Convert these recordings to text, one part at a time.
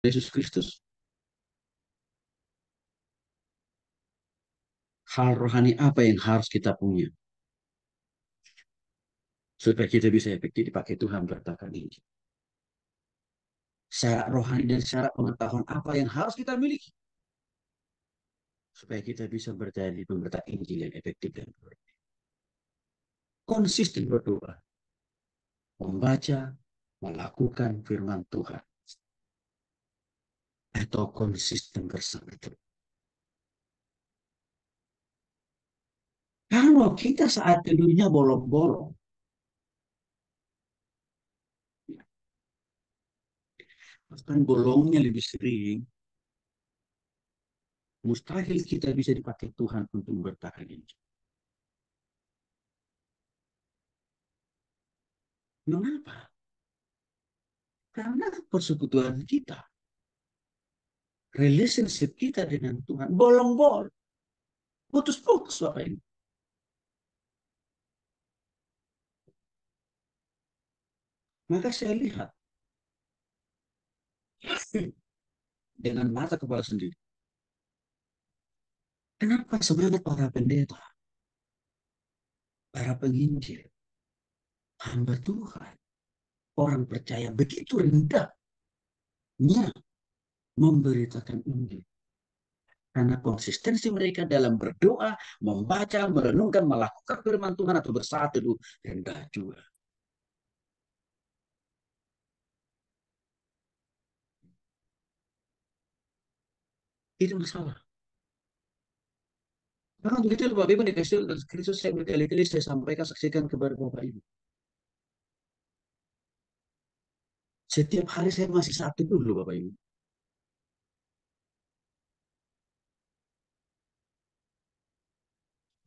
Yesus Kristus, hal rohani apa yang harus kita punya supaya kita bisa efektif dipakai Tuhan bertakan ini. Syarat rohani dan syarat pengetahuan apa yang harus kita miliki supaya kita bisa berjadi pemberita Injil yang efektif dan konsisten berdoa, membaca, melakukan firman Tuhan, atau konsisten bersama Tuhan. Kalau kita saat tidurnya bolong-bolong, bahkan bolongnya lebih sering, mustahil kita bisa dipakai Tuhan untuk bertahan Injil. Mengapa? Karena persekutuan kita, relationship kita dengan Tuhan, bolong-bolong, putus-putus Bapak ini. Maka saya lihat dengan mata kepala sendiri. Kenapa semangat para pendeta, para penginjil, hamba Tuhan, orang percaya begitu rendahnya memberitakan Injil? Karena konsistensi mereka dalam berdoa, membaca, merenungkan, melakukan firman Tuhan atau bersatu itu rendah juga. Itu masalah. Karena begitu Bapak Ibu dikasih Kristus saya berkali-kali saya sampaikan saksikan kepada Bapak Ibu. Setiap hari saya masih satu dulu Bapak Ibu.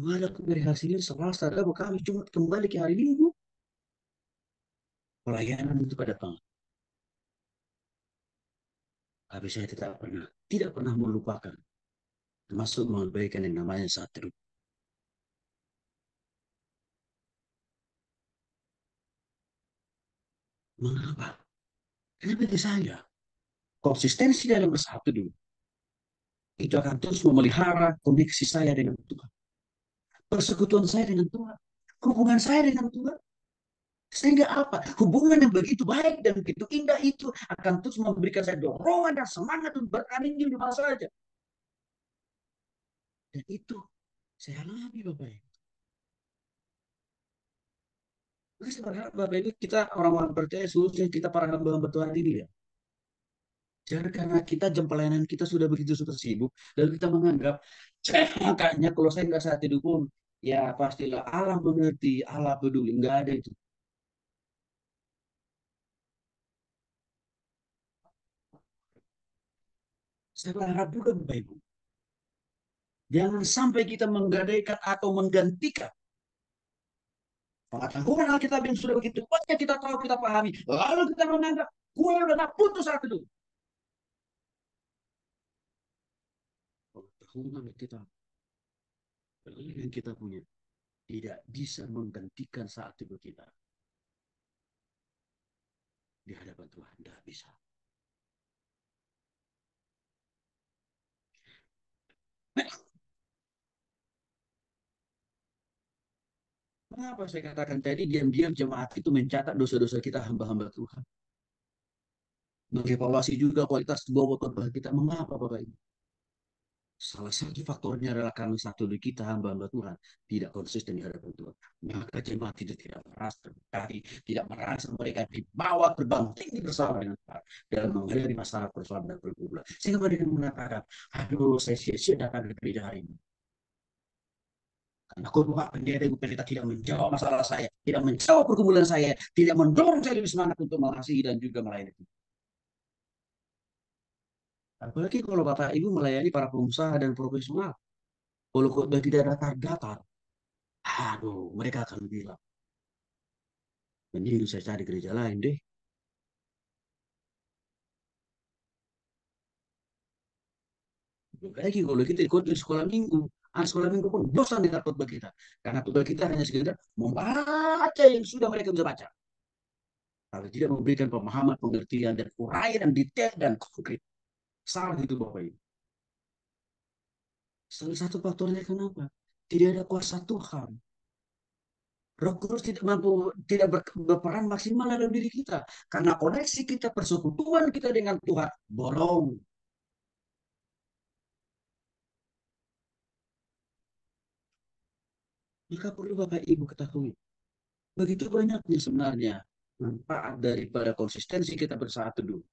Malah aku dari hasilnya Selasa, Rabu, kami cuma kembali ke hari Minggu. Pelayanan itu pada tanggal. Tapi saya tidak pernah melupakan. Termasuk mengabaikan yang namanya satu. Mengapa? Karena bagi saya, konsistensi dalam bersatu dulu. Itu akan terus memelihara koneksi saya dengan Tuhan. Persekutuan saya dengan Tuhan. Hubungan saya dengan Tuhan. Sehingga apa? Hubungan yang begitu baik dan begitu indah itu akan terus memberikan saya dorongan dan semangat untuk bertanding di mana saja. Dan itu saya alami Bapak Ibu. Jadi saya berharap Bapak Ibu kita orang-orang percaya seluruhnya kita para hamba-hamba Tuhan ini ya. Jangan karena kita jam pelayanan kita sudah begitu sudah sibuk dan kita menganggap makanya kalau saya nggak saat itu pun ya pastilah Allah mengerti, Allah peduli, nggak ada itu. Saya berharap juga Bapak Ibu. Jangan sampai kita menggadaikan atau menggantikan pengetahuan Alkitab yang sudah begitu banyak kita tahu, kita pahami. Lalu kita menganggap, gue udah putus saat itu. Pengetahuan Alkitab yang kita punya tidak bisa menggantikan saat itu kita di hadapan Tuhan. Tidak bisa. Mengapa saya katakan tadi diam-diam jemaat itu mencatat dosa-dosa kita hamba-hamba Tuhan. Mengevaluasi juga kualitas bobot kita. Mengapa Bapak Ibu? Salah satu faktornya adalah karena satu dari kita hamba-hamba Tuhan tidak konsisten di hadapan Tuhan. Maka jemaat itu tidak merasa terberkati, tidak merasa mereka dibawa terbang tinggi bersama dengan Tuhan dalam menghadapi masalah persoalan dan pergumulan. Sehingga mereka mengatakan, aduh saya sia-sia datang ke gereja hari ini. Karena aku Pak pendeta ibu pendeta tidak menjawab masalah saya, tidak menjawab pergumulan saya, tidak mendorong saya lebih semangat untuk mengasihi dan juga melayani. Apalagi kalau Bapak Ibu melayani para pengusaha dan profesional. Kalau khotbah tidak datar-datar, aduh, mereka akan bilang, mending saya cari gereja lain deh. Lagi kalau kita ikut di sekolah minggu, sekolah minggu pun bosan dengan khotbah kita. Karena khotbah kita hanya sekedar membaca yang sudah mereka bisa baca. Kalau tidak memberikan pemahaman, pengertian, dan uraian yang detail dan konkret. Salah itu Bapak Ibu. Salah satu faktornya kenapa? Tidak ada kuasa Tuhan. Roh Kudus tidak mampu, tidak berperan maksimal dalam diri kita. Karena koneksi kita, persekutuan kita dengan Tuhan, bolong. Maka perlu Bapak Ibu ketahui. Begitu banyaknya sebenarnya manfaat daripada konsistensi kita bersatu dulu.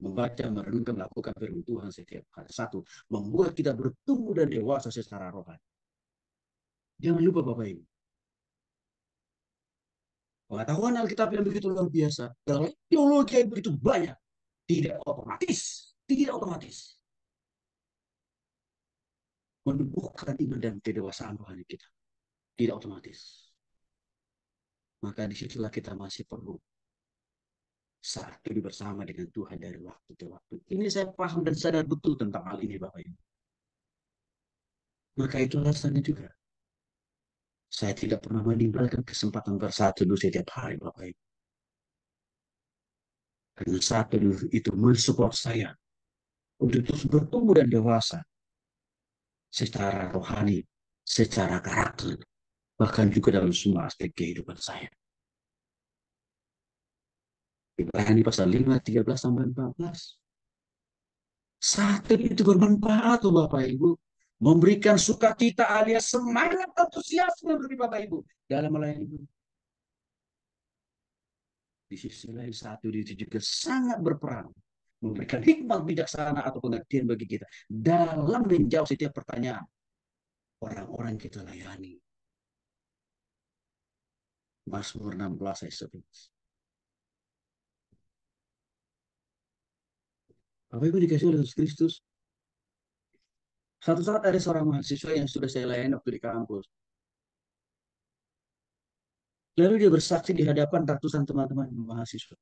Membaca, merenungkan, melakukan firman Tuhan setiap hari. Satu, membuat kita bertumbuh dan dewasa secara rohani. Jangan lupa Bapak Ibu, pengetahuan Alkitab yang begitu luar biasa, dalam teologi yang begitu banyak, tidak otomatis menumbuhkan iman dan kedewasaan rohani kita. Tidak otomatis. Maka disitulah kita masih perlu saat itu bersama dengan Tuhan dari waktu ke waktu. Ini saya paham dan sadar betul tentang hal ini Bapak Ibu. Maka itu alasannya juga. Saya tidak pernah meninggalkan kesempatan bersatu setiap hari Bapak Ibu. Karena satu itu mensupport saya untuk terus bertumbuh dan dewasa secara rohani, secara karakter, bahkan juga dalam semua aspek kehidupan saya. Ibrani pasal 5, 13 sampai 14. Satu itu bermanfaat tuh Bapak Ibu. Memberikan sukacita alias semangat antusiasme bagi Bapak Ibu dalam melayani Ibu. Di sisi lain satu itu juga sangat berperan memberikan hikmat bijaksana atau pengertian bagi kita dalam menjawab setiap pertanyaan orang-orang kita layani. Mazmur 16 ayat 11. Bapak Ibu dikasih oleh Yesus Kristus. Satu saat ada seorang mahasiswa yang sudah saya layani waktu di kampus. Lalu dia bersaksi di hadapan ratusan teman-teman mahasiswa.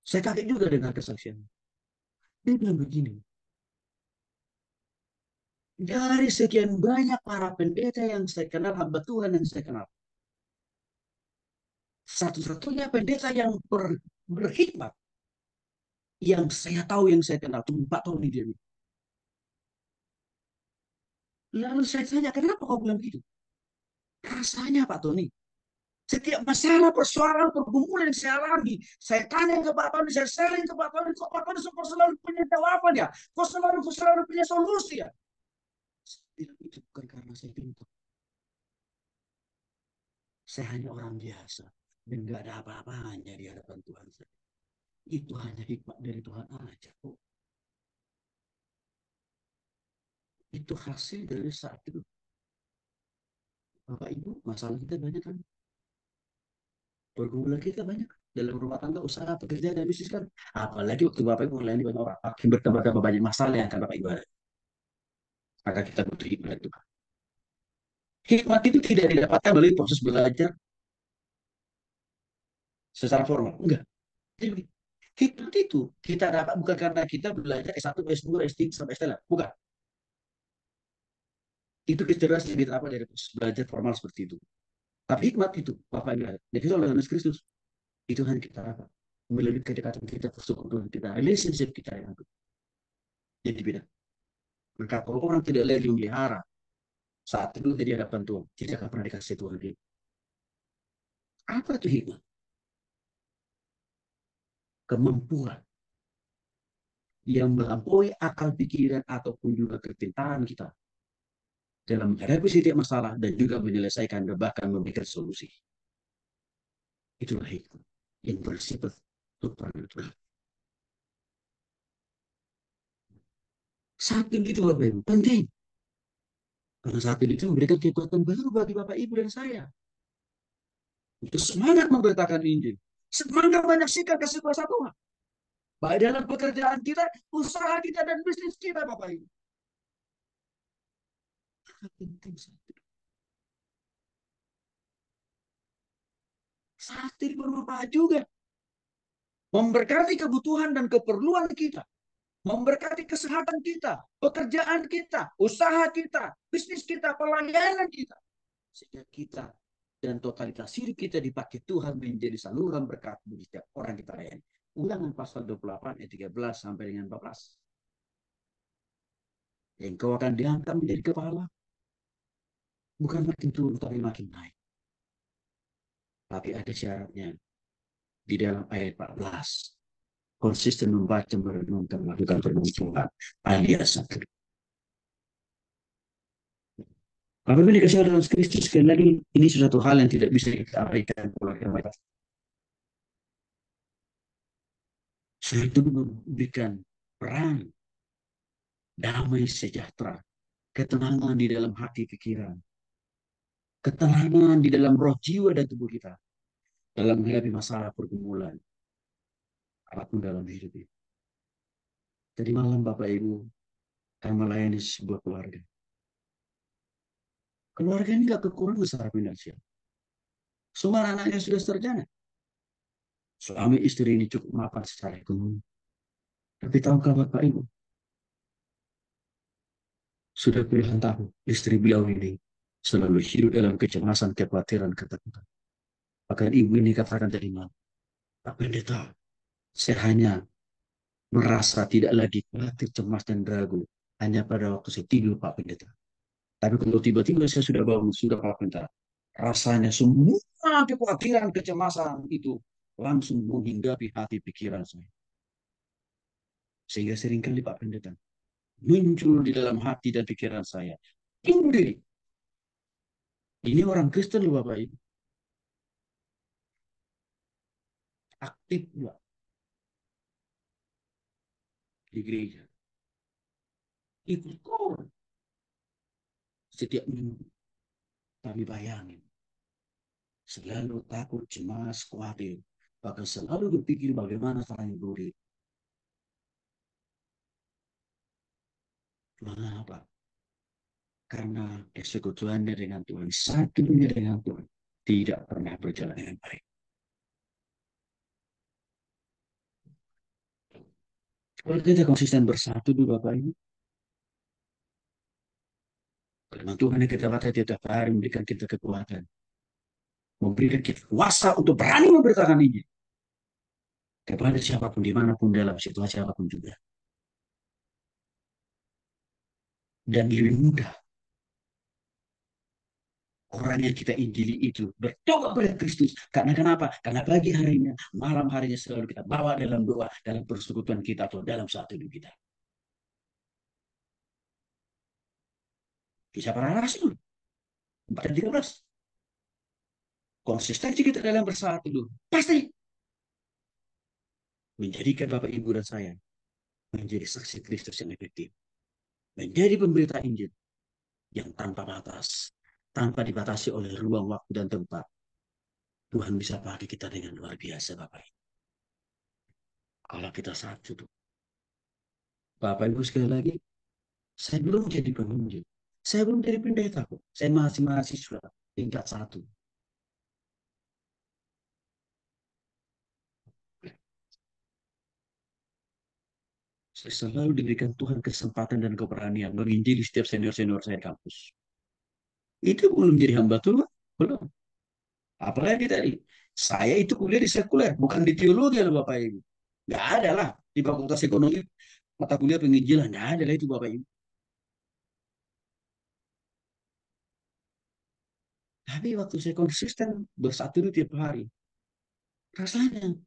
Saya kaget juga dengan kesaksian. Dia bilang begini, dari sekian banyak para pendeta yang saya kenal, hamba Tuhan yang saya kenal, satu-satunya pendeta yang berhikmat, yang saya tahu, yang saya kenal, cuma Pak Tony dia. Lalu saya tanya, kenapa kau bilang begitu? Rasanya Pak Tony, setiap masalah, persoalan, pergumulan yang saya alami, saya tanya ke Pak Tony, saya sharing ke Pak Tony, kok Pak Tony selalu punya jawaban ya? Kok selalu punya solusi ya? Saya bilang itu bukan karena saya pintar. Saya hanya orang biasa dan nggak ada apa-apanya di hadapan Tuhan saya. Itu hanya hikmat dari Tuhan aja kok. Itu hasil dari saat itu. Bapak Ibu, masalah kita banyak kan? Pergumulan kita banyak dalam rumah tangga, usaha, pekerjaan, dan bisnis kan. Apalagi waktu Bapak Ibu melayani banyak orang, makin bertambah banyak masalah yang akan Bapak Ibu ada. Maka kita butuh hikmat itu. Hikmat itu tidak didapatkan melalui proses belajar secara formal. Enggak. Jadi, hikmat itu kita dapat bukan karena kita belajar S1, S2, S3, sampai S3. Bukan. Itu kecerdasan yang kita dapat dari proses belajar formal seperti itu. Tapi hikmat itu, Bapak Ibu, jadi oleh Yesus Kristus, itu hanya kita dapat melalui kedekatan kita, persekutuan kita, relationship kita yang itu. Jadi beda. Maka kalau orang tidak lagi melihara saat itu di hadapan Tuhan, tidak akan pernah dikasih Tuhan dia. Apa itu hikmat? Kemampuan yang melampaui akal pikiran ataupun juga kepintaran kita dalam menghadapi setiap masalah dan juga menyelesaikan dan bahkan memberikan solusi. Itulah hikmat yang bersifat supranatural. Satu itu Bapak Ibu, penting. Karena satu itu memberikan kekuatan baru bagi Bapak Ibu dan saya. Untuk semangat memberitakan Injil. Semangat menyaksikan kasih kuasa Tuhan. Baik dalam pekerjaan kita, usaha kita, dan bisnis kita Bapak Ibu. Penting satu. Satu bermanfaat juga. Memberkati kebutuhan dan keperluan kita. Memberkati kesehatan kita, pekerjaan kita, usaha kita, bisnis kita, pelayanan kita. Sehingga kita dan totalitas hidup kita dipakai Tuhan menjadi saluran berkat bagi setiap orang kita layani. Ulangan pasal 28 ayat 13 sampai dengan 14. Engkau akan diangkat menjadi kepala, bukan makin turun tapi makin naik. Tapi ada syaratnya di dalam ayat 14. Konsisten membaca, merenungkan, melakukan permusuhan alias satu. Apabila dikasih dalam Kristus, sekali lagi, ini suatu hal yang tidak bisa kita abaikan. Saya itu memberikan perang, damai sejahtera, ketenangan di dalam hati pikiran, ketenangan di dalam roh jiwa dan tubuh kita dalam menghadapi masalah pergumulan apapun dalam hidup ini. Jadi malam Bapak Ibu, kami melayani sebuah keluarga. Keluarga ini gak kekurangan secara finansial. Semua anaknya sudah sarjana. Suami istri ini cukup mapan secara ekonomi. Tapi tahukah Bapak Ibu, sudah puluhan tahun istri beliau ini selalu hidup dalam kecemasan, kekhawatiran, ketakutan. Bahkan ibu ini katakan tadi malam, Pak Pendeta, saya hanya merasa tidak lagi khawatir, cemas, dan ragu hanya pada waktu saya tidur, Pak Pendeta. Tapi kalau tiba-tiba saya sudah bangun, sudah Pak Pendeta, rasanya semua kekhawatiran, kecemasan itu langsung menghinggapi hati pikiran saya. Sehingga seringkali Pak Pendeta muncul di dalam hati dan pikiran saya. Ini orang Kristen loh Bapak Ibu. Aktif juga di gereja. Ikut kor setiap minggu. Kami bayangin. Selalu takut, cemas, khawatir. Bahkan selalu berpikir bagaimana caranya budi. Mengapa? Karena persekutuannya dengan Tuhan, satunya dengan Tuhan, tidak pernah berjalan dengan baik. Kalau kita konsisten bersatu dulu Bapak Ibu, firman Tuhan yang kita baca tiap hari memberikan kita kekuatan, memberikan kita kuasa untuk berani memberitakan Injil kepada siapapun, dimanapun, dalam situasi apapun juga. Dan lebih mudah orang yang kita injili itu bertobat pada Kristus. Karena kenapa? Karena pagi harinya, malam harinya selalu kita bawa dalam doa, dalam persekutuan kita atau dalam satu hidup kita. Kisah para rasul 4 dan 13. Konsistensi kita dalam bersatu dulu. Pasti menjadikan Bapak Ibu dan saya menjadi saksi Kristus yang efektif. Menjadi pemberita Injil yang tanpa batas, tanpa dibatasi oleh ruang, waktu, dan tempat. Tuhan bisa pakai kita dengan luar biasa Bapak Ibu. Kalau kita satu tuh. Bapak Ibu sekali lagi, saya belum jadi pengunjung. Saya belum jadi pendeta kok. Saya masih mahasiswa tingkat 1. Saya selalu diberikan Tuhan kesempatan dan keberanian menginjili setiap senior-senior saya di kampus. Itu belum jadi hamba Tuhan. Belum. Apalagi tadi. Saya itu kuliah di sekuler, bukan di teologi loh Bapak Ibu. Nggak ada lah. Di fakultas ekonomi, mata kuliah penginjilan. Nggak ada lah itu Bapak Ibu. Tapi waktu saya konsisten bersatu tiap hari, rasanya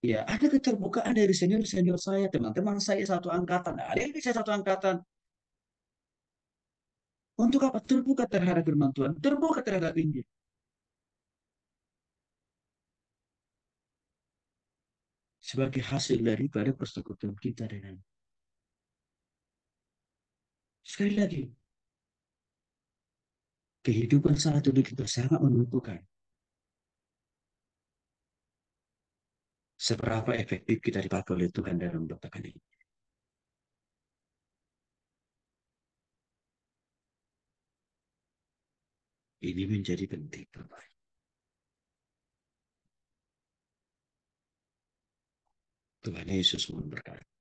ya ada keterbukaan dari senior-senior saya, teman-teman saya satu angkatan. Ada yang bisa satu angkatan. Untuk apa? Terbuka terhadap firman Tuhan, terbuka terhadap Injil. Sebagai hasil daripada persekutuan kita dengan. Sekali lagi, kehidupan saat itu kita sangat menentukan seberapa efektif kita dipakai oleh Tuhan dalam memberitakan ini. Ini menjadi penting. Tuhan Yesus memberkati.